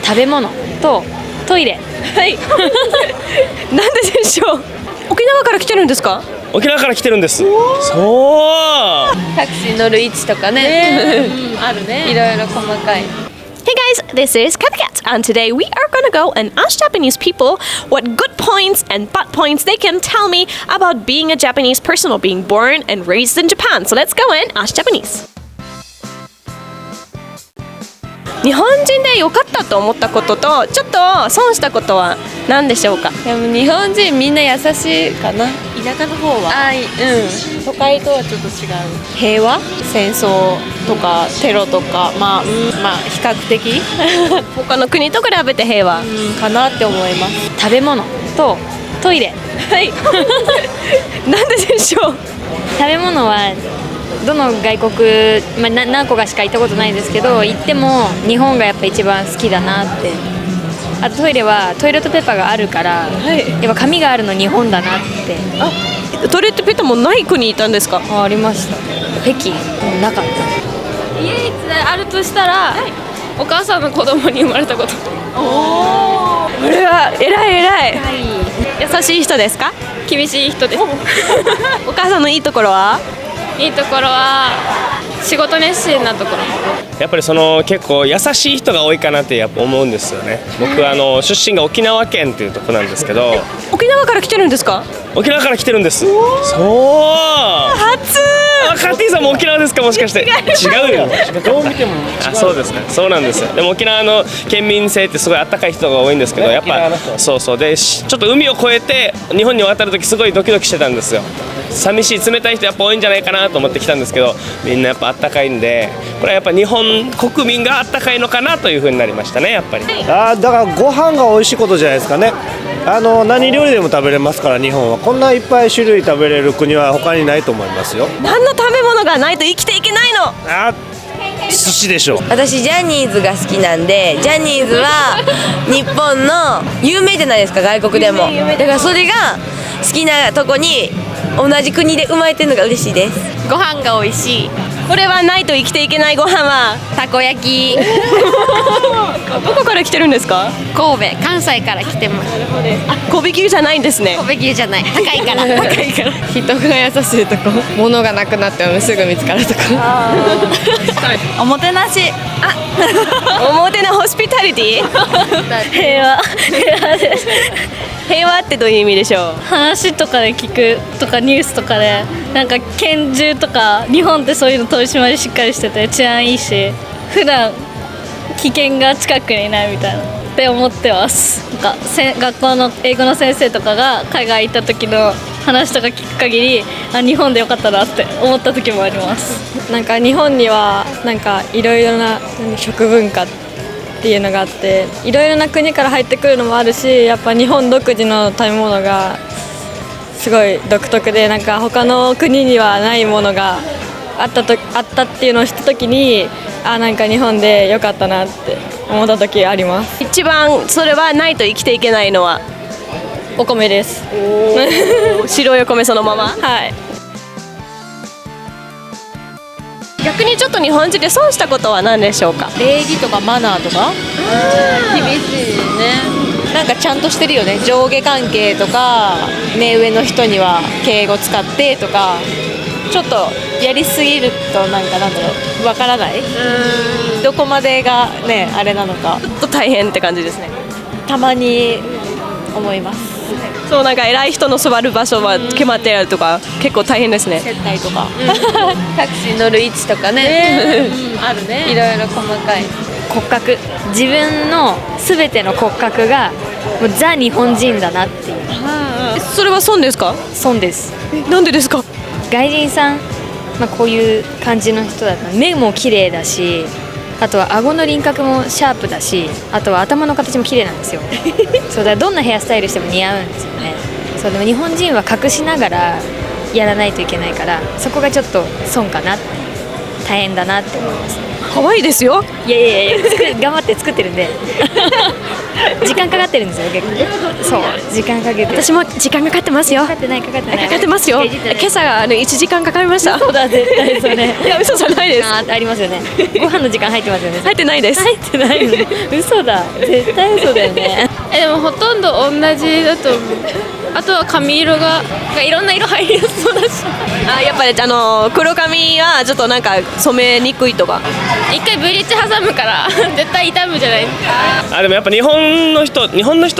食べ物とトイレ。はい。なんででしょう。沖縄から来てるんですか？沖縄から来てるんです。そう。タクシー乗る位置とかね。あるね。いろいろ細かい。Hey guys, this is Cat, and today we are gonna go and ask Japanese people what good points and bad points they can tell me about being a Japanese person or being born and raised in Japan. So let's go and ask Japanese. 日本人で良かったと思ったこととちょっと損したことは何でしょうか？でも日本人みんな優しいかな。田舎の方は都会とはちょっと違う。平和、戦争とかテロとか、まあ比較的他の国と比べて平和かなって思います。食べ物とトイレ。はい。なんででしょう。食べ物はどの外国、何個かしか行ったことないんですけど、行っても日本がやっぱ一番好きだなって。あとトイレはトイレットペーパーがあるから、やっぱ紙があるの日本だなって。トイレットペーパーもない国にいたんですか？ありました。北京なかった。唯一あるとしたら、お母さんの子供に生まれたこと。これは偉い。優しい人ですか？厳しい人です。お母さんのいいところは？いいところは仕事熱心なところ。やっぱり結構優しい人が多いかなってやっぱ思うんですよね。僕出身が沖縄県っていうとこなんですけど。沖縄から来てるんですか？沖縄から来てるんです。そう。初。カッティさんも沖縄ですか、もしかして？違うよ。どう見ても違う。そうですね。そうなんですよ。でも沖縄の県民性ってすごい温かい人が多いんですけど、やっぱそうでちょっと海を越えて日本に渡るときすごいドキドキしてたんですよ。寂しい冷たい人やっぱ多いんじゃないかなと思って来たんですけど、みんなやっぱ温かいんで、これはやっぱ日本国民が温かいのかなというふうになりましたね、やっぱり。だからご飯が美味しいことじゃないですかね。何料理でも食べれますから、日本はこんないっぱい種類食べれる国は他にないと思いますよ。何の食べ物がないと生きていけないの？寿司でしょ。私ジャニーズが好きなんで、ジャニーズは日本の有名じゃないですか、外国でも。だからそれが好きなとこに同じ国で生まれてるのが嬉しいです。ご飯が美味しい。これはないと生きていけないご飯はたこ焼き。どこから来てるんですか？神戸、関西から来てます。神戸牛じゃないんですね。神戸牛じゃない。高いから。高いから。人が優しいとこ。物がなくなってもすぐ見つかるとこ。おもてなし。おもてなホスピタリティ。平和です。平和ってどういう意味でしょう？話とかで聞くとかニュースとかでなんか拳銃とか日本ってそういうの取り締まりしっかりしてて治安いいし、普段危険が近くにいないみたいなって思ってます。なんか学校の英語の先生とかが海外行った時の話とか聞く限り、日本でよかったなって思った時もあります。なんか日本にはなんかいろいろな食文化っていうのがあって、いろいろな国から入ってくるのもあるし、やっぱ日本独自の食べ物がすごい独特で、なんか他の国にはないものがあったっていうのを知った時に、なんか日本で良かったなって思った時あります。一番それはないと生きていけないのはお米です。白いお米そのまま。はい。逆にちょっと日本人で損したことは何でしょうか？礼儀とかマナーとか厳しいね。なんかちゃんとしてるよね。上下関係とか、目上の人には敬語使ってとか、ちょっとやりすぎるとなんだろう、わからない。どこまでがねあれなのかちょっと大変って感じですね。たまに思います。そう、なんか偉い人の座る場所は決まってあるとか結構大変ですね。接待とか、タクシー乗る位置とかね。あるね。いろいろ細かい。骨格、自分の全ての骨格がもうザ日本人だなっていう。それは損ですか？損です。なんでですか？外人さん、こういう感じの人だと目も綺麗だし、あとは顎の輪郭もシャープだし、あとは頭の形も綺麗なんですよ。そうだ、どんなヘアスタイルしても似合うんですよね。そう、でも日本人は隠しながらやらないといけないから、そこがちょっと損かな、大変だなって思います。可愛いですよ。いや頑張って作ってるんで。時間かかってるんですよ結構。そう時間かけて。私も時間かかってますよ。かかってないかかってない。かかってますよ。今朝1時間かかりました。そうだ絶対それ。いや嘘じゃないです。ありますよね。ご飯の時間入ってますよね。入ってないです。入ってないの。嘘だ絶対嘘だよね。でもほとんど同じだと思う。あとは髪色がいろんな色入りやすそうだし。あやっぱり黒髪はちょっとなんか染めにくいとか。一回ブリーチ挟むから絶対傷むじゃないですか。でもやっぱ日本の人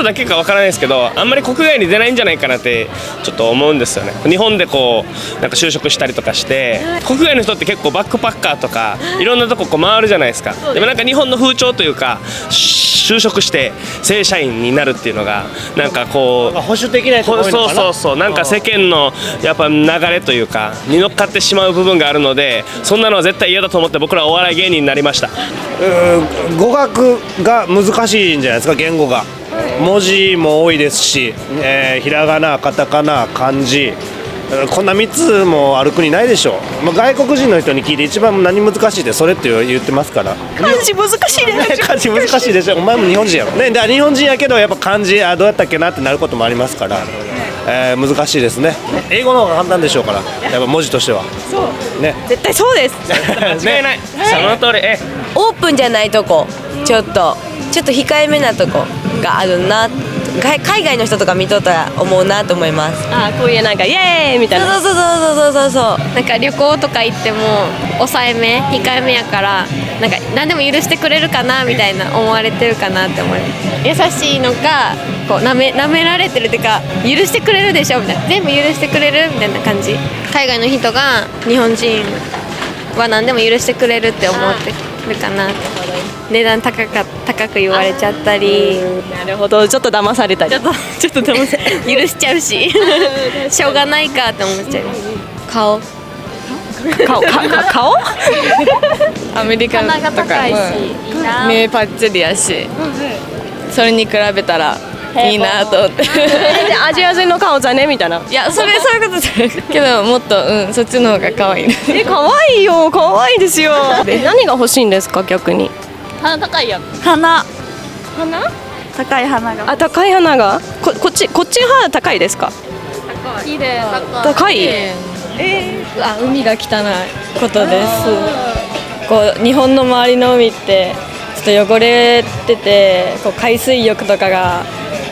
だけかわからないですけど、あんまり国外に出ないんじゃないかなってちょっと思うんですよね。日本でこうなんか就職したりとかして、国外の人って結構バックパッカーとかいろんなとこ回るじゃないですか。でもなんか日本の風潮というか、就職して正社員になるっていうのがなんかこう保守的なやつが多いのかな。そうなんか世間のやっぱ流れというかに乗っかってしまう部分があるので、そんなのは絶対嫌だと思って僕らはお笑い芸人になりました。語学が難しいんじゃないですか。言語が文字も多いですし、ひらがなカタカナ漢字、こんな3つもある国ないでしょ。外国人の人に聞いて一番何難しいってそれって言ってますから。漢字難しいです。漢字難しいでしょ。お前も日本人やろね。だから日本人やけどやっぱ漢字どうやったっけなってなることもありますから、難しいですね。英語の方が簡単でしょうから、やっぱ文字としては。そうね。絶対そうです。間違いない。その通り。オープンじゃないとこ、ちょっと控えめなとこがあるな。海外の人とか見とったら思うなと思います。こういうなんかイエーイみたいな。そうなんか旅行とか行っても抑えめ控えめやからなんか何でも許してくれるかなみたいな思われてるかなって思います。優しいのかこうなめられてるっていうか許してくれるでしょみたいな、全部許してくれるみたいな感じ。海外の人が日本人は何でも許してくれるって思ってるかな。値段高く言われちゃったり。なるほど、ちょっと騙されたり。ちょっと騙され許しちゃうししょうがないかって思っちゃう。顔アメリカとか目パッチリやし、それに比べたらいいなと思ってアジア人の顔じゃねみたいな。いやそういうことじゃなくてけどもっとそっちの方が可愛い可愛いよ、可愛いですよ何が欲しいんですか逆に。鼻高いやん。花高い花が高い花がこっち花高いですか。綺麗高い。海が汚いことです。こう日本の周りの海ってちょっと汚れててこう海水浴とかが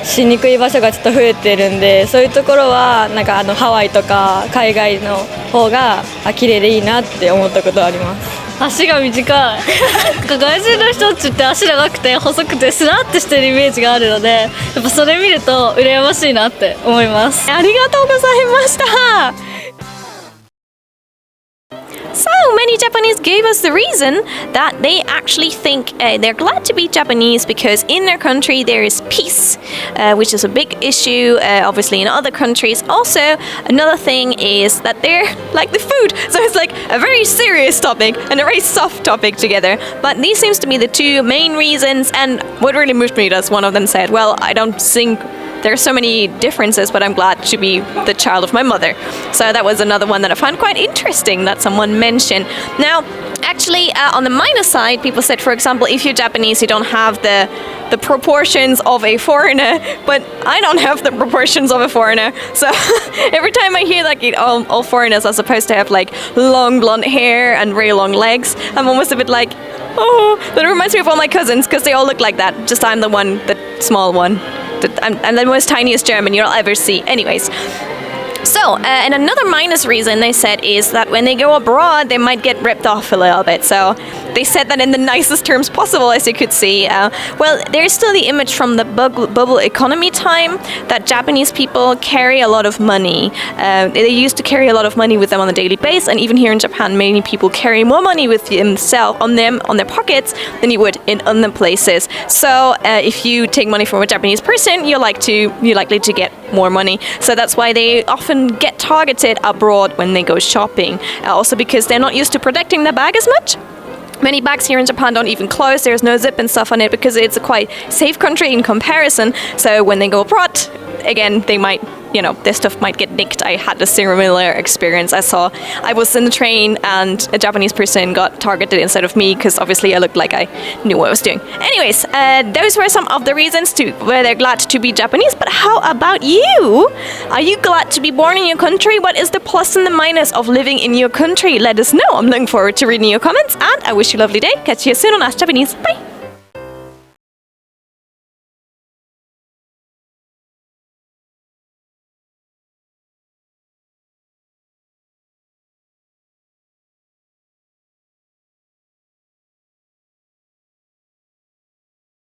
しにくい場所がちょっと増えてるんで、そういうところはなんかハワイとか海外の方が綺麗でいいなって思ったことはあります。足が短い外人の人たちって足長くて細くてスラッとしてるイメージがあるので、やっぱそれ見ると羨ましいなって思います。ありがとうございました。So many Japanese gave us the reason that they actually think they're glad to be Japanese because in their country there is peace, which is a big issue obviously in other countries. Also, another thing is that they're like the food. So it's like a very serious topic and a very soft topic together. But these seems to be the two main reasons. And what really moved me is one of them said, well, I don't think there are so many differences, but I'm glad to be the child of my mother. So that was another one that I found quite interesting that someone mentioned. Now, actually, on the minus side, people said, for example, if you're Japanese, you don't have the proportions of a foreigner, but I don't have the proportions of a foreigner. So every time I hear like all foreigners are supposed to have like long blonde hair and very long legs, I'm almost a bit like, oh, that reminds me of all my cousins because they all look like that. Just I'm the one, the small one. I'm the most tiniest German you'll ever see. Anyways. So, and another minus reason they said is that when they go abroad, they might get ripped off a little bit. So, they said that in the nicest terms possible, as you could see. Well, there's still the image from the bubble economy time that Japanese people carry a lot of money. They used to carry a lot of money with them on a daily basis, and even here in Japan, many people carry more money with themselves on their pockets than you would in other places. So, if you take money from a Japanese person, you're likely to get more money. So that's why they often get targeted abroad when they go shopping. Also because they're not used to protecting their bag as much. Many bags here in Japan don't even close. There's no zip and stuff on it because it's a quite safe country in comparison. So when they go abroad, again, they might this stuff might get nicked. I had a similar experience. I was in the train and a Japanese person got targeted instead of me because obviously I looked like I knew what I was doing. Anyways, those were some of the reasons where they're glad to be Japanese. But how about you? Are you glad to be born in your country? What is the plus and the minus of living in your country? Let us know. I'm looking forward to reading your comments, and I wish you a lovely day. Catch you soon on Ask Japanese. Bye.